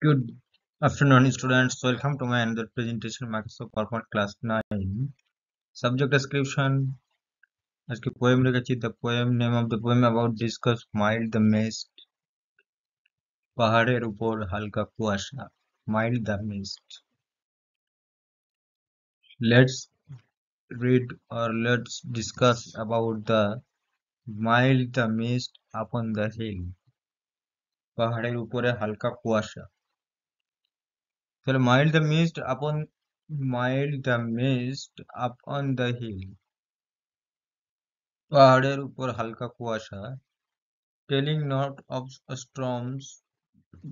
Good afternoon, students. Welcome to my another presentation, Microsoft PowerPoint Class 9. Subject description. আজকে poem রেখেছি. The poem name of the poem about discuss mild the mist. পাহাড়ের উপর হালকা কুয়াশা. Mild the mist. Let's read or let's discuss about the mild the mist upon the hill. পাহাড়ের উপরে হালকা কুয়াশা. তাহলে mild the mist upon the hill. পাহাড়ের উপর হালকা কুয়াশা, telling not of storms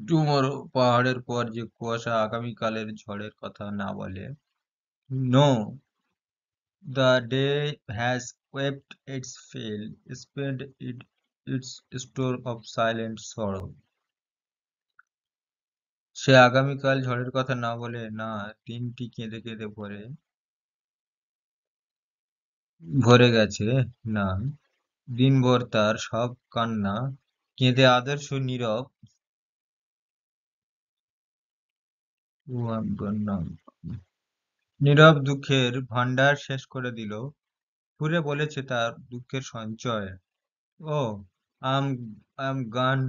tomorrow, পাহাড়ের পর যে কুয়াশা আগামীকালের ঝড়ের কথা না বলে। No, the day has wept its fill, spend its store of silent sorrow. সে আগামীকাল ঝড়ের কথা না বলে না, দিনটি কেঁদে কেঁদে ভরে গেছে। না, দিনভর তার সব কান্না কেঁদে আদর্শ নীরব নীরব দুঃখের ভান্ডার শেষ করে দিল। ঘুরে বলেছে তার দুঃখের সঞ্চয়। ও I am gone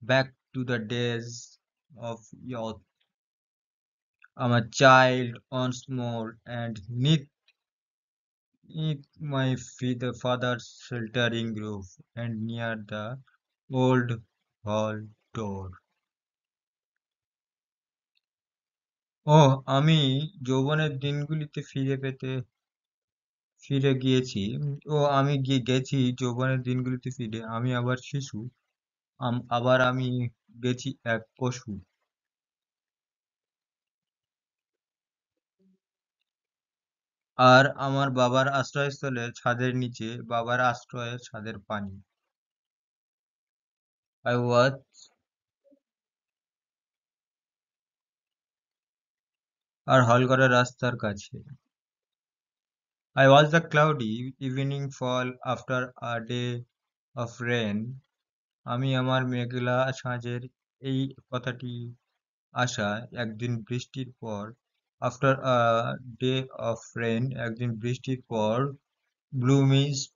back to the days of youth, I'm a child once more and neath my father's sheltering roof and near the old hall door. ও আমি যৌবনের দিনগুলিতে ফিরে গিয়েছি। আমি গেছি যৌবনের দিনগুলিতে ফিরে, আমি আবার শিশু, আবার আমি গেছি এক পশু। আর আমার বাবার আশ্রয়স্থলের ছাদের নিচে, বাবার আশ্রয়ের ছাদের পানি। I was আর হলঘরের রাস্তার কাছে। I was the cloudy evening fall after a day of rain. আমি আমার মেঘলা সাঁঝের এই কথাটি আশা একদিন বৃষ্টির পর। After a day of rain, একদিন বৃষ্টির পর। Blue mist,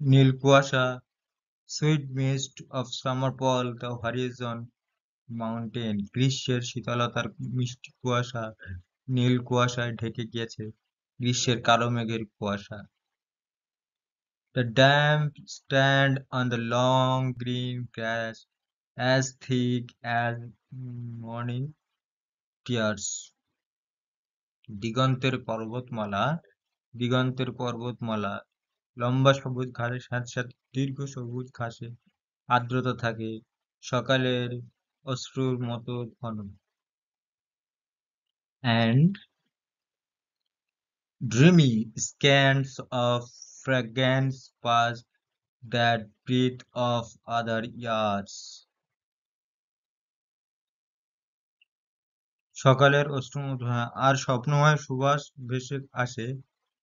নীল কুয়াশা, sweet mist of summer pall, the horizon mountain. গ্রীষ্মের শীতলতার মিষ্টি কুয়াশা নীল কুয়াশায় ঢেকে গিয়েছে, গ্রীষ্মের কালো মেঘের কুয়াশা। The damp stand on the long green grass, as thick as morning tears. দিগন্তের পর্বতমালা, লম্বা সবুজ ঘাসের সাথে সাথে দীর্ঘ সবুজ ঘাসে আর্দ্রতা থাকে, সকালের অশ্রুর মতো ঘন। And dreamy scans of fragrance pass that breathe of other years. সকালের অশ্রুমধু, আর স্বপ্নময় সুবাস ভেসে আসে,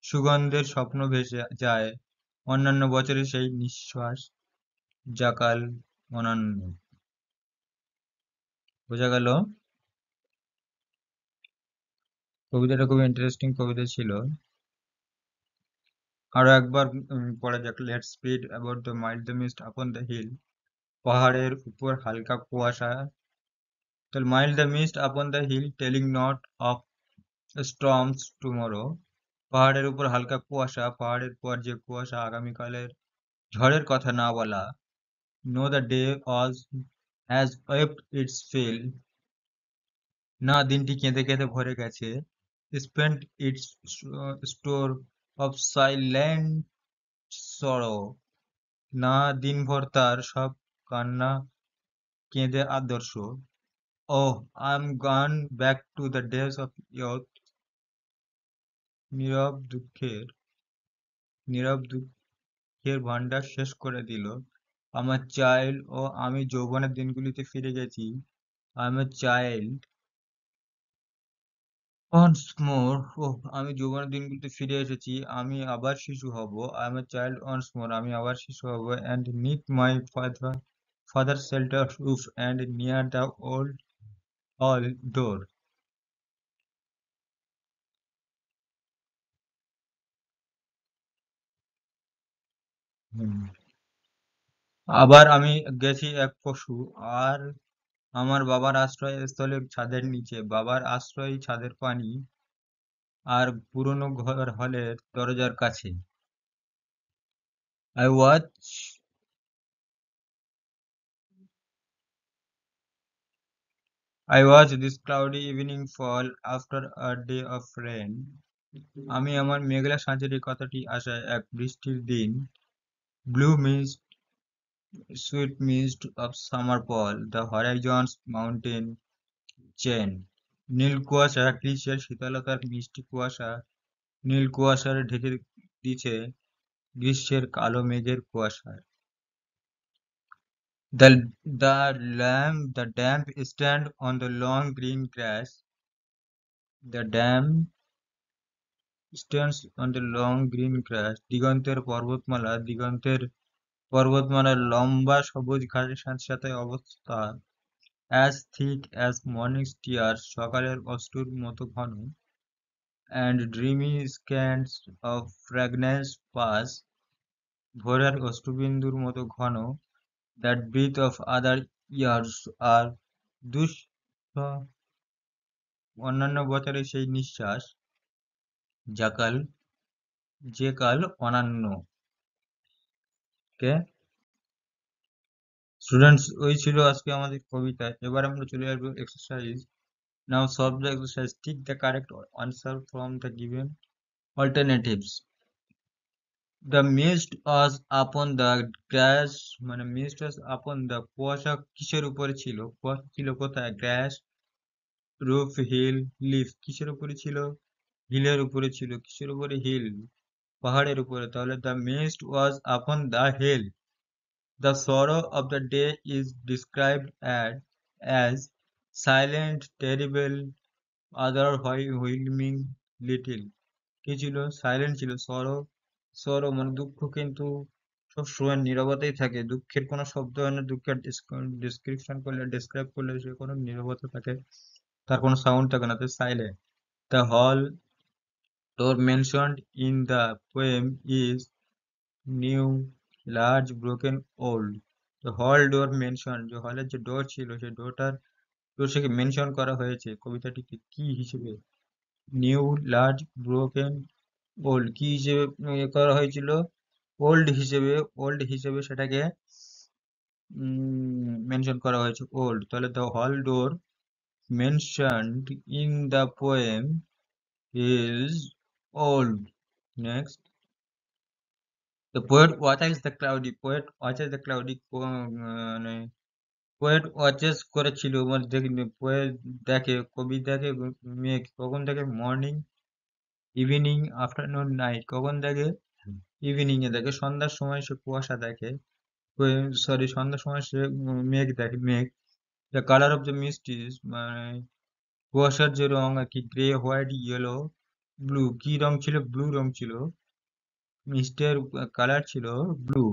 সুগন্ধের স্বপ্ন ভেসে যায় অন্যান্য বছরের সেই নিঃশ্বাস জাকাল অনন্য। বোঝা গেল? কবিতাটা খুব ইন্টারেস্টিং কবিতা ছিল। আরো একবার পড়া যাক। Let's read about the mild the mist upon the hill. পাহাড়ের উপর হালকা কুয়াশা। তাহলে mild the mist upon the hill, telling not of storms tomorrow. পাহাড়ের উপর হালকা কুয়াশা, পাহাড়ের পর যে কুয়াশা আগামীকালের ঝড়ের কথা না বলা। No, the day has wept its fill, না দিনটি কেঁদে কেঁদে ভরে গেছে। Spent its store of silent sorrow, না দিনভর তার সব কান্না কেঁদে আদর্শ। Oh, I am gone back to the days of youth, নীরব দুঃখের ভান্ডার শেষ করে দিল আমার চাইল্ড। আমি যৌবনের দিনগুলিতে ফিরে গেছি। I am a child once more, আমি যৌবনের দিনগুলিতে ফিরে এসেছি, আমি আবার শিশু হব। I am a child once more, আমি আবার শিশু হব। And neath my father father's shelter roof and near the old hall door. Hmm. আবার আমি গেছি এক পশু আর আমার বাবার আশ্রয়স্থলে ছাদের নিচে বাবার আশ্রয় ছাদের পানি আর পুরনো ঘর হলের দরজার কাছে। I watch I watch this cloudy evening fall after a day of rain. আমি আমার মেঘলা সাঁঝের কথাটি আশায় এক বৃষ্টির দিন blue mist sweet mist of summer fall the horizon's mountain chain নীল কুয়াশা গ্রীষ্মের শীতলতার মিষ্টি কুয়াশা নীল কুয়াশার ঢেকে দিছে গ্রীষ্মের কালো মেঘের কুয়াশায় the damp stand on the long green grass the damp stands on the long green grass দিগন্তের পর্বতমালার লম্বা সবুজ ঘাসের সাথে সাথে অবস্থা as thick as morning tears সকালের অশ্রুর মতো ঘন and dreamy scans of fragrance pass ভোরের অশ্রুবিন্দুর মতো ঘন that breath of other years আর দুঃ অন্যান্য বছরের সেই নিঃশ্বাস যাকাল যে কাল অনন্য কে স্টুডেন্টস ওই ছিল আজকে আমাদের কবিতা এবার আমরা চলে আসবো exercise now solve the exercise tick the correct answer from the given alternatives the mist was upon the grass মানে mist was upon the কুয়াশা কিসের উপরে ছিল কুয়াশা ছিল কোথায় গ্রাস রুফ হিল লিফ কিসের উপরে ছিল হিলের উপরে ছিল কিসের উপরে হিল পাহাড়ের উপরে তাহলে the mist was upon the hill the sorrow of the day is described as silent terrible overwhelming little কি ছিল সাইলেন্ট ছিল সরো সরো মানে দুঃখ কিন্তু সবসময় নীরবতাই থাকে দুঃখের কোনো শব্দ হয় না দুঃখের ডিসক্রিপশন করলে ডেসক্রাইব করলে সে কোনো নীরবতা থাকে তার কোনো সাউন্ড থাকে না তো silent the hall door mentioned in the poem is new large broken old the hall door mentioned যে হলের যে ডোর ছিল সেই ডোরটার সেকে মেনশন করা হয়েছে কবিতাটিকে কি হিসেবে নিউ লার্জ ব্রোকেন ওল্ড কি হিসেবে করা হয়েছিল ওল্ড হিসেবে সেটাকে মেনশন করা হয়েছে ওল্ড তাহলে the hall door mentioned in the poem is old next the poet watches the cloudy poet watches the cloudy মানে পোয়েট ওয়াচেস করেছিল মানে পোয়েট দেখে কবি দেখে মেঘ কখন দেখে মর্নিং ইভিনিং আফটারনুন নাইট কখন দেখে ইভিনিং এ দেখে সন্ধ্যার সময় সে কুয়াশা দেখে সরি সন্ধ্যার সময় সে মেঘ দেখে মেঘ the colour of the mist is মানে কুয়াশার যে রং আর কি গ্রে হোয়াইট ইয়েলো ব্লু কি রং ছিল ব্লু রং ছিল মিস্টের কালার ছিল blue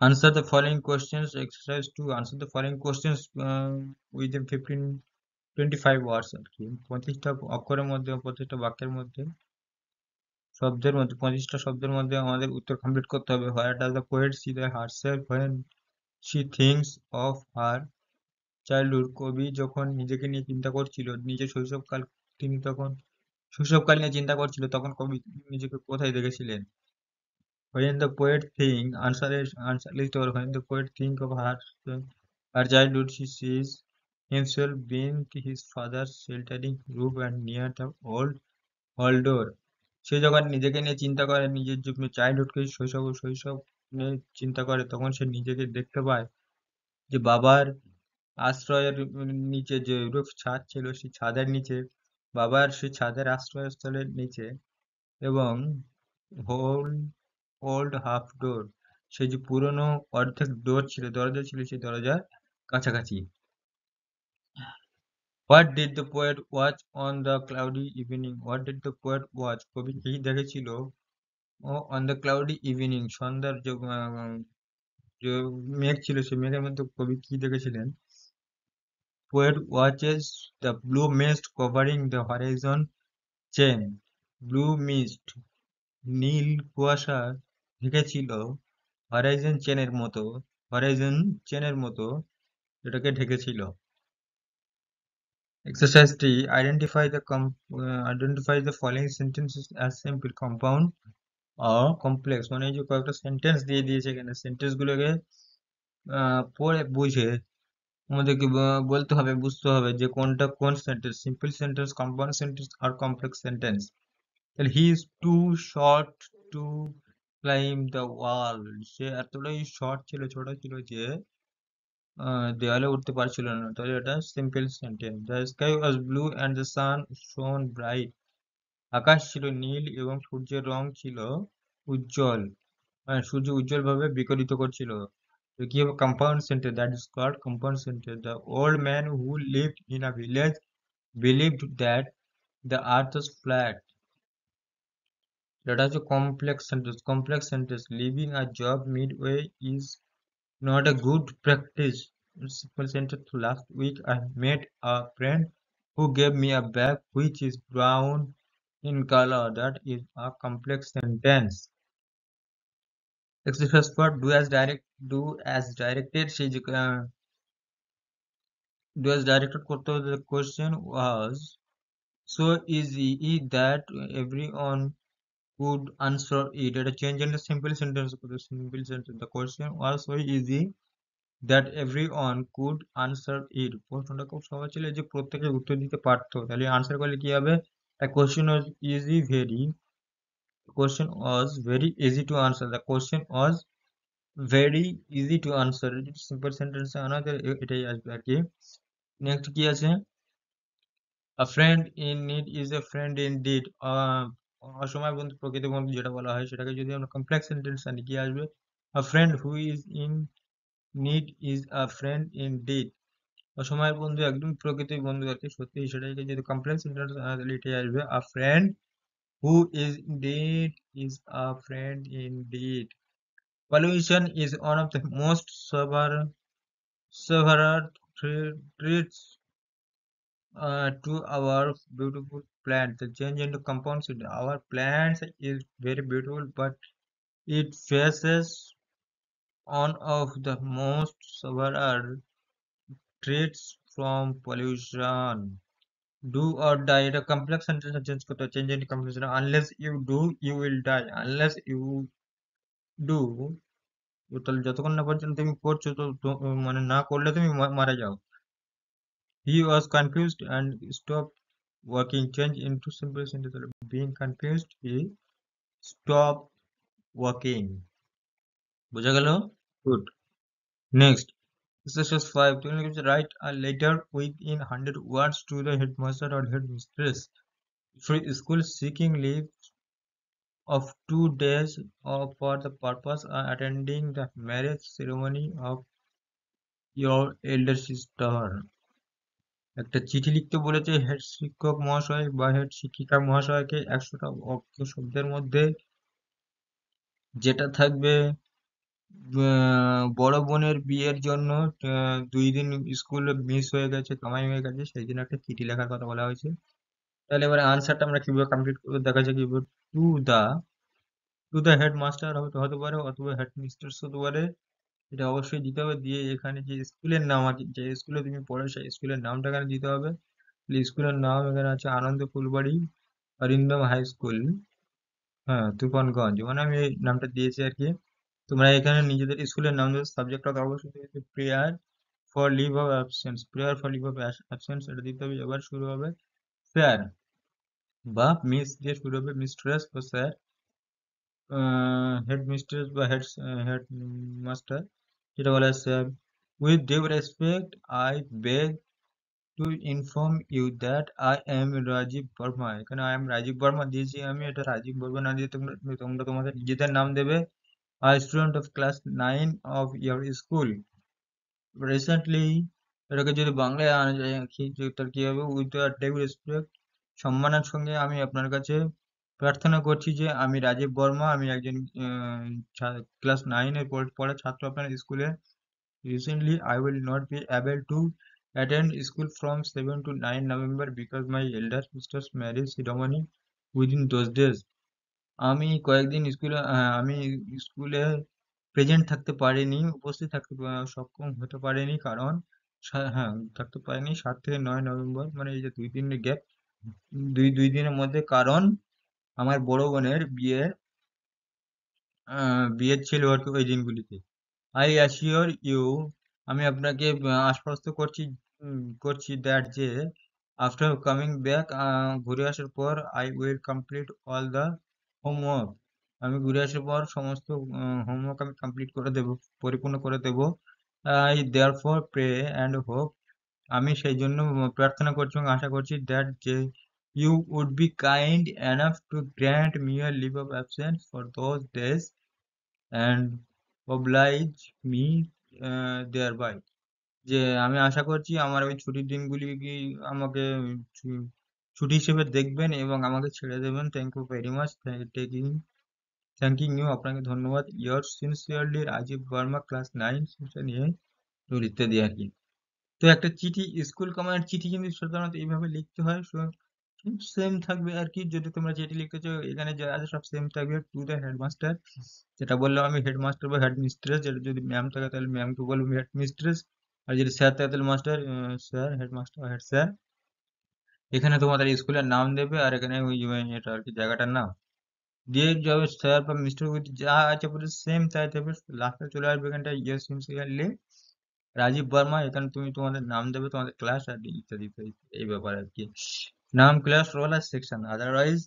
answer the following questions exercise two answer the following questions within 25 words আর কি 25টা অক্ষরের মধ্যে 25টা বাক্যের মধ্যে শব্দের মধ্যে 25টা শব্দের মধ্যে আমাদের উত্তর কমপ্লিট করতে হবে where does the poet C the herself when she things of her childhood কবি যখন নিজেকে নিয়ে চিন্তা করছিল নিজের শৈশবকাল তিনি তখন শৈশবকাল নিয়ে চিন্তা করছিল তখন কবি নিজেকে কোথায় দেখেছিলেন when the poet think answer is or when the poet think of her childhood she sees himself beneath his father's sheltering roof and near the old hall door সে যখন নিজেকে নিয়ে চিন্তা করে নিজের চাইল্ডহুডকে শৈশব নিয়ে চিন্তা করে তখন সে নিজেকে দেখতে পায় যে বাবার আশ্রয়ের নিচে যে রূপ ছাদ ছিল সেই ছাদের নিচে বাবার সেই ছাদের আশ্রয়স্থলের নিচে এবং হোল ওল্ড হাফ ডোর সেই যে পুরনো অর্ধেক ডোর ছিল দরজা ছিল সেই দরজার কাছাকাছি what did the poet watch on the cloudy evening what did the poet watch কবি কি দেখেছিল ও অন দ্য ক্লাউডি ইভিনিং সন্ধ্যার যে মেঘ ছিল, সেই মেঘের মধ্যে কবি কি দেখেছিলেন? Poet watches the blue mist covering the horizon chain. Blue mist, নীল কুয়াশা ঢেকেছিল হরাইজন চেনের মতো এটাকে ঢেকেছিল। এক্সারসাইজটি identify the following sentences as simple, compound or complex. মানে এই যে কয়েকটা সেন্টেন্স দিয়ে দিয়েছে এখানে, সেন্টেন্স গুলোকে পড়ে বুঝে আমাদেরকে বলতে হবে, বুঝতে হবে যে কোনটা কোন sentence, simple sentence, compound sentence আর কমপ্লেক্স সেন্টেন্স। তাহলে he is too short to climb the wall, সে এতটাই শর্ট ছিল, ছোট ছিল যে দেওয়ালে উঠতে পারছিল না। তাহলে এটা simple sentence. The sky was blue and the sun শোন ব্রাইট, আকাশ ছিল নীল এবং সূর্যের রং ছিল উজ্জ্বল, সূর্য উজ্জ্বল ভাবে বিকরিত করছিল। তো কি হবে? Compound sentence, that is called compound sentence. The old man who lived in a village believed that the earth was flat, এটা হচ্ছে complex sentence. Complex sentence, leaving a job midway is not a good practice. Simple sentence, last week I met a friend who gave me a bag which is brown in color. That is a complex sentence. Exercise for do as directed. Do as directed করতে হবে। The question was so easy that everyone could answer it. It a change in the simple sentence. Simple sentence. The question was so easy that everyone could answer it. প্রশ্নটা খুব সহজ ছিল যে প্রত্যেকে উত্তর দিতে পারতো। তাহলে আনসার করলে কি হবে? A question was easy, question was very easy to answer. The question was very easy to answer. Simple sentence আনা এটাই আসবে আর কি। নেক্সট কি আছে? A friend in need is a friend indeed. অসময় বন্ধু প্রকৃত বন্ধু যেটা বলা হয়, সেটাকে যদি আমরা কমপ্লেক্স সেন্টেন্স আনি, কি আসবে? A friend who is in need is a friend indeed. অসময়ের বন্ধু একদম প্রকৃতির বন্ধু আর কি, সত্যি সেটাকে যদি কমপ্লেক্স সেন্টেন্স তাহলে এটাই আসবে, আ friend who is indeed is a friend indeed. Pollution is one of the most severed threats to our beautiful plants. The change into compounds in our plants is very beautiful, but it faces one of the most severe threats from pollution. Do or die, এটা complex sentence change করতে হবে, change into complex. Unless you do you will die, unless you do, তাহলে যতক্ষণ না পর্যন্ত তুমি করছো মানে না করলে তুমি মারা যাও। He was confused and stop working, change into simple sentence, being confused he stop working. বোঝা গেল? Good. Next exercise 5, write a letter within 100 words to the headmaster or headmistress for school seeking leave of 2 days for the purpose of attending the marriage ceremony of your elder sister. একটা চিঠি লিখতে বলেছে head শিক্ষক মহাশয় বা head শিক্ষিকা মহাশয়কে 100টা অক্ষর শব্দের মধ্যে, যেটা থাকবে বড় বোনের বিয়ের জন্য 2 দিন স্কুল মিস হয়ে গেছে, কামাই হয়ে গেছে, সেই জন্য একটা চিঠি লেখার কথা বলা হয়েছে। তাহলে এবারে আনসারটা আমরা কিভাবে কমপ্লিট করবো দেখা যাক। কিভাবে টু দা হেডমাস্টার হতে পারে অথবা হেড মিস্ট্রেস হতে পারে, এটা অবশ্যই দিতে হবে। দিয়ে এখানে যে স্কুলের নাম আছে, যে স্কুলে তুমি পড়ো সেই স্কুলের নামটা এখানে দিতে হবে। স্কুলের নাম এখানে আছে আনন্দ ফুলবাড়ি অরিন্দম হাই স্কুল, হ্যাঁ, তুফানগঞ্জ, মানে আমি এই নামটা দিয়েছি আর কি। তোমরা এখানে নিজেদের স্কুলের নাম দেবে। সাবজেক্টটা তো অবশ্যই prayer for leave of absence, prayer for leave of absence এটা দিতে হবে। এবার শুরু হবে স্যার বা মিস দিয়ে শুরু হবে, মিস্ট্রেস বা স্যার, হেড মিস্ট্রেস বা হেড মাস্টার, যেটা বলা আছে with due respect I beg to inform you that I am Rajib Barma. এখানে আই এম রাজীব বর্মা দিয়েছি আমি, এটা রাজীব বর্মা না দিয়ে তোমরা তোমরা তোমাদের নিজেদের নাম দেবে। I student of class 9 of your school recently, এটাকে যদি বাংলায় আনা যায় তার কি হবে? উইথ ডিউ রেসপেক্ট, সম্মানের সঙ্গে আমি আপনার কাছে প্রার্থনা করছি যে আমি রাজীব বর্মা, আমি একজন ক্লাস 9 এর পড়া ছাত্র আপনার স্কুলে। Recently, I will not be able to attend school from 7 to 9 November because my elder sister's marriage ceremony within those days. আমি কয়েকদিন আমি স্কুলে প্রেজেন্ট থাকতে পারিনি, উপস্থিত থাকতে সক্ষম হতে পারিনি, কারণ হ্যাঁ থাকতে পারিনি 7 থেকে 9 নভেম্বর, মানে এই যে 2 দিনের গ্যাপ, দুই দিনের মধ্যে, কারণ আমার বড় বোনের বিয়ে ছিল আর কি ওই দিনগুলিতে। আই অ্যাসিওর ইউ, আমি আপনাকে আশ্বস্ত করছি দ্যাট যে আফটার কামিং ব্যাক, ঘুরে আসার পর, I will complete all the homework, আমি ঘুরে আসার পর সমস্ত হোমওয়ার্ক আমি কমপ্লিট করে দেব, পরিপূর্ণ করে দেব। I therefore pray and hope, আমি সেই জন্য প্রার্থনা করছি এবং আশা করছি দ্যাট যে you would be kind enough to grant me a leave of absence for those days and oblige me thereby, যে আমি আশা করছি আমার ওই ছুটির দিনগুলি কি আমাকে ছু- ছুটি হিসেবে দেখবেন এবং আমাকে ছেড়ে দেবেন। Thank you very much, thanking you, আপনাকে ধন্যবাদ। Yours sincerely Rajib Barma, class 9 সেটা নিয়ে তো ইত্যাদি আর কি। তো একটা চিঠি, স্কুল কমান্ড চিঠি কিন্তু সাধারণত এইভাবে লিখতে হয়, সেম থাকবে আর কি। যদি তোমরা চিঠি লিখতে চাও, এখানে যা আছে সব সেম থাকবে। টু দ্য হেডমাস্টার, যেটা বললাম আমি, হেডমাস্টার বা হেড মিস্ট্রেস, যেটা যদি ম্যাম থাকে তাহলে ম্যামকে বলবো হেড মিস্ট্রেস, আর যদি স্যার থাকে তাহলে master, sir, headmaster, head sir. এখানে তোমাদের স্কুলের নাম দেবে, আর এখানে ওই এটা আর কি জায়গাটার নাম দিয়ে যাবে। স্যার বা মিস্টার উইথ যা আছে পুরো সেম তাই থাকবে। লাস্টে চলে আসবে এখানটা ইয়ে সিনসিয়ারলি রাজীব বর্মা, এখানে তুমি তোমাদের নাম দেবে, তোমাদের ক্লাস আর ইত্যাদি ইত্যাদি, এই ব্যাপার আর কি। নাম, ক্লাস, রোল আর সেকশন, আদারওয়াইজ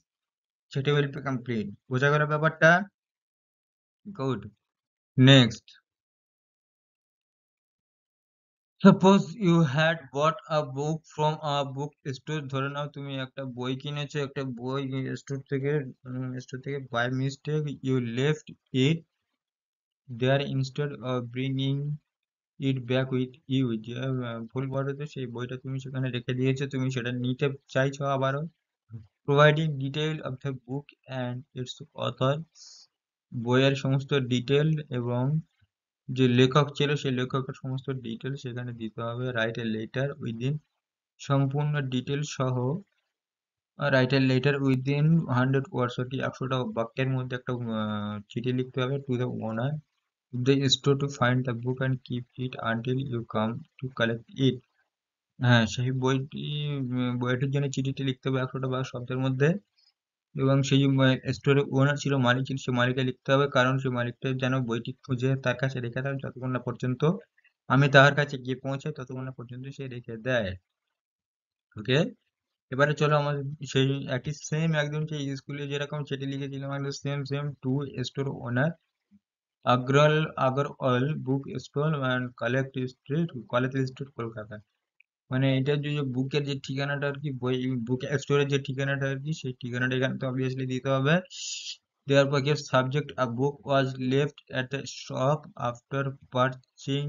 সেটা উইল বি কমপ্লিট। বোঝা গেল ব্যাপারটা? Good. Next, suppose you had bought a book from a book store, ধরে নাও তুমি একটা বই কিনেছো, একটা বই স্টোর থেকে by mistake you left it there instead of bringing it back with you, যে ভুলবশত সেই বইটা তুমি সেখানে রেখে দিয়েছো, তুমি সেটা নিতে চাইছো আবারও। Providing detail of the book and it's author, বইয়ের সমস্ত ডিটেল এবং যে লেখক ছিল সেই লেখকের সমস্ত ডিটেল সেখানে দিতে হবে। রাইট এ লেটার উইদিন, সম্পূর্ণ ডিটেল সহ, write a letter within 100 words, আর কি 100টা বাক্যের মধ্যে একটা চিঠি লিখতে হবে। To the owner the store to find the book and keep it until you come to collect it, হ্যাঁ সেই বইটির জন্য চিঠিটি লিখতে হবে 100টা বা শব্দের মধ্যে। এবং সেই স্টোরের ওনার ছিল, মালিক ছিল, সে মালিককে লিখতে হবে, কারণ সেই মালিকটা যেন বইটি খুঁজে তার কাছে রেখে দেয়, যতক্ষণ না পর্যন্ত আমি তার কাছে গিয়ে পৌঁছাই, ততক্ষণ না পর্যন্ত সে রেখে দেয়। ওকে, এবারে চলো আমাদের সেই একই সেম একদম সেই স্কুলে যেরকম চিঠি লিখেছিলাম একদম same same to store owner, আগ্রল Agarwal book stall and College Street, Kolkata. মানে এটা যে বুকের যে ঠিকানাটা আর কি, বই বুক স্টোরের যে ঠিকানাটা আর কি, সেই ঠিকানাটা এখানে তো অবভিয়াসলি দিতে হবে। দেওয়ার পর কি subject, a book was left at the shop purchasing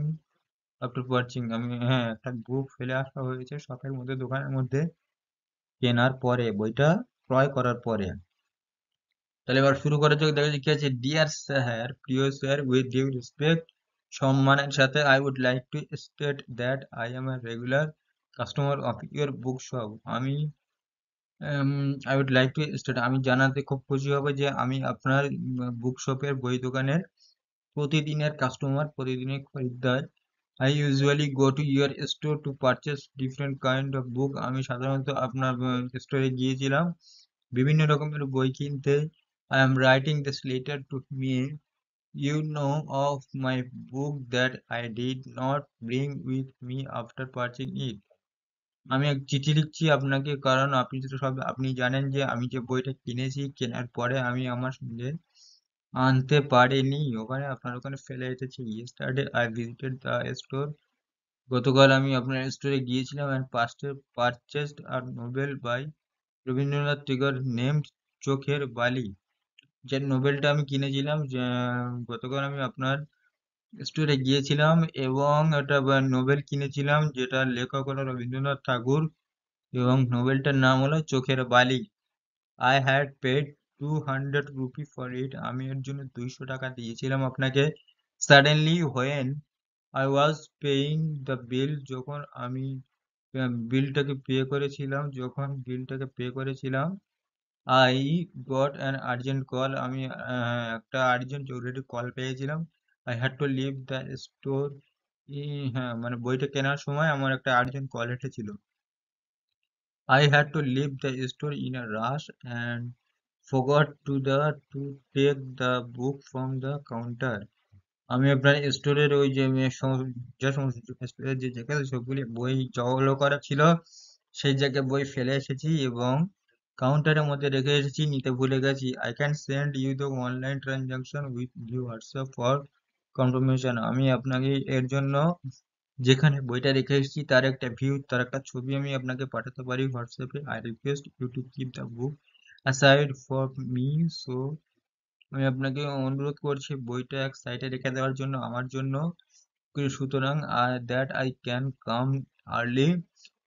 after purchasing, আমি হ্যাঁ একটা বুক ফেলে আসা হয়েছে শপের মধ্যে, দোকানের মধ্যে, কেনার পরে, বইটা ক্রয় করার পরে। তাহলে এবার শুরু করা যাক, দেখা যাচ্ছে কি আছে। ডিয়ার স্যার, প্রিয় স্যার, উইথ ডিউ রেসপেক্ট, সম্মানের সাথে, I would like to state that I am a regular customer of your book shop, I would like to state, আমি জানাতে খুব খুশি হব যে আমি আপনার বুক শপের বই দোকানের প্রতিদিনের কাস্টমার, প্রতিদিনের খরিদ্দার। I usually go to your store to purchase different kind of book, আমি সাধারণত আপনার স্টোরে গিয়েছিলাম বিভিন্ন রকমের বই কিনতে। I am writing this letter to me you know of my book that I did not bring with me after purchasing it, আমি এক চিঠি লিখছি আপনাকে, কারণ আপনি জানেন যে আমি যে বইটা কিনেছি, কেনার পরে আমি আমার সঙ্গে আনতে পারিনি, ওখানে আপনার ওখানে ফেলে এসেছি। Yesterday I visited the store, গতকাল আমি আপনার স্টোরে গিয়েছিলাম and purchased a novel by Rabindranath Tagore named Chokher Bali, যে নোবেলটা আমি কিনেছিলাম, যে গতকাল আমি আপনার স্টোরে গিয়েছিলাম এবং একটা নোবেল কিনেছিলাম যেটার লেখক হলো রবীন্দ্রনাথ ঠাকুর, এবং নোবেলটার নাম হলো Chokher Bali. I had paid 200 rupee for it. আমি এর জন্য 200 টাকা দিয়েছিলাম আপনাকে। Suddenly when I was paying the bill, যখন আমি বিলটাকে পে করেছিলাম, I got an urgent call. আমি একটা আর্জেন্ট জরুরি কল পেয়েছিলাম। I had to leave the store. হ্যাঁ, মানে বইটা কেনার সময় আমার একটা আর্জেন্ট কল এসেছিল। I had to leave the store in a rush and forgot to take the book from the counter. আমি আপনার স্টোরের ওই যে যে সমস্ত স্টোরের যে জায়গায় সবগুলি বই জড়ো করা ছিল, সেই জায়গায় বই ফেলে এসেছি এবং কাউন্টারের মধ্যে রেখে এসেছি, নিতে ভুলে গেছি। I can send you the online transaction with the WhatsApp for confirmation. আমি আপনাকে এর জন্য যেখানে বইটা রেখে এসেছি তার একটা ভিউ, তার একটা ছবি আমি আপনাকে পাঠাতে পারি হোয়াটসঅ্যাপে। I request you to keep the book aside for me, so আমি আপনাকে অনুরোধ করছি বইটা এক সাইডে রেখে দেওয়ার জন্য আমার জন্য। সুতরাং that I can come early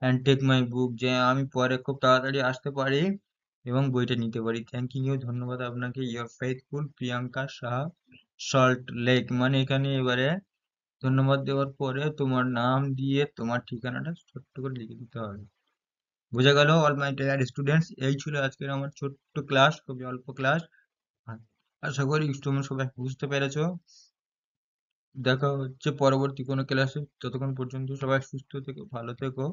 and take my book, যে আমি পরে খুব তাড়াতাড়ি আসতে পারি এবং বইটা নিতে পারি। থ্যাংক ইউ, ধন্যবাদ আপনাকে। Your faithful Priyanka Saha, salt lake. মানে এখানে এবারে ধন্যবাদ দেওয়ার পরে তোমার নাম দিয়ে তোমার ঠিকানাটা ছোট্ট করে লিখে দিতে হবে। বোঝা গেল অল মাই ডিয়ার স্টুডেন্টস? এই ছিল আজকের আমার ছোট্ট ক্লাস, খুবই অল্প ক্লাস। আশা করি তোমরা সবাই বুঝতে পেরেছো। দেখা হচ্ছে পরবর্তী কোনো ক্লাসে। ততক্ষণ পর্যন্ত সবাই সুস্থ থেকো, ভালো থেকো।